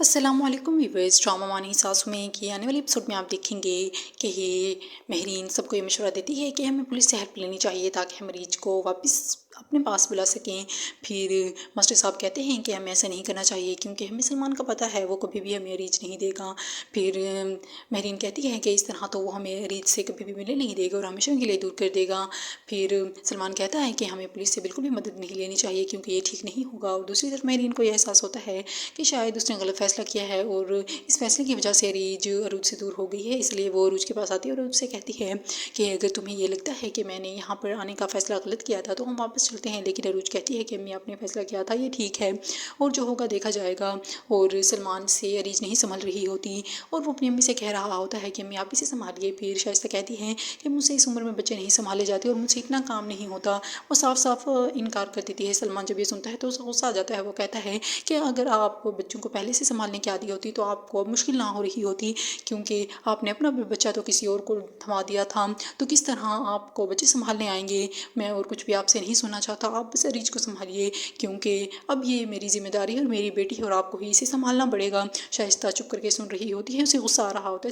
السلام علیکم viewers, drama مانی ساسو میں کہ آنے والے ایپیسوڈ میں آپ دیکھیں گے کہ یہ مہرین سب کو یہ مشورہ دیتی ہے کہ ہمیں پولیس سے ہیلپ لینی چاہیے تاکہ ہم ریچ کو واپس اپنے پاس بلا سکیں۔ پھر ماسٹر صاحب کہتے ہیں کہ ہمیں ایسا نہیں کرنا چاہیے کیونکہ ہمیں سلمان کا پتہ ہے وہ کبھی بھی ہمیں ریچ نہیں دے گا۔ پھر مہرین کہتی ہے کہ اس طرح تو وہ ہمیں ریچ سے کبھی بھی ملنے نہیں دے گا اور ہمیشہ کے لیے دور کر دے گا۔ پھر سلمان کہتا ہے کہ ہمیں پولیس سے بالکل بھی مدد نہیں لینی چاہیے کیونکہ یہ ٹھیک نہیں ہوگا، اور دوسری طرف مہرین کو یہ احساس ہوتا ہے کہ شاید اس نے غلط فیصلہ کیا ہے اور اس فیصلے کی وجہ سے عروج سے دور ہو گئی ہے۔ اس لیے وہ عروج کے پاس آتی ہے اور عروج سے کہتی ہے کہ اگر تمہیں یہ لگتا ہے کہ میں نے یہاں پر آنے کا فیصلہ غلط کیا تھا تو ہم واپس چلتے ہیں، لیکن عروج کہتی ہے کہ امی آپ نے فیصلہ کیا تھا یہ ٹھیک ہے اور جو ہوگا دیکھا جائے گا۔ اور سلمان سے عروج نہیں سنبھل رہی ہوتی اور وہ اپنی امی سے کہہ رہا ہوتا ہے کہ امی آپ اسے سنبھالیے۔ پھر شائستہ کہتی ہے کہ مجھ سے اس عمر میں بچے نہیں سنبھالے جاتے اور مجھ سے اتنا کام نہیں ہوتا۔ وہ صاف صاف انکار کر دیتی ہے۔ سلمان جب یہ سنتا ہے تو اسے غصہ آ جاتا ہے۔ وہ کہتا ہے کہ اگر آپ بچوں کو پہلے سے سنبھالنے کی عادی ہوتی تو آپ کو اب مشکل نہ ہو رہی ہوتی، کیونکہ آپ نے اپنا بچہ تو کسی اور کو تھما دیا تھا، تو کس طرح آپ کو بچے سنبھالنے آئیں گے۔ میں اور کچھ بھی آپ سے نہیں سننا چاہتا، آپ بس عریج کو سنبھالیے کیونکہ اب یہ میری ذمہ داری ہے اور میری بیٹی ہے اور آپ کو ہی اسے سنبھالنا پڑے گا۔ شائستہ چپ کر کے سن رہی ہوتی ہے، اسے غصہ آ رہا ہوتا ہے۔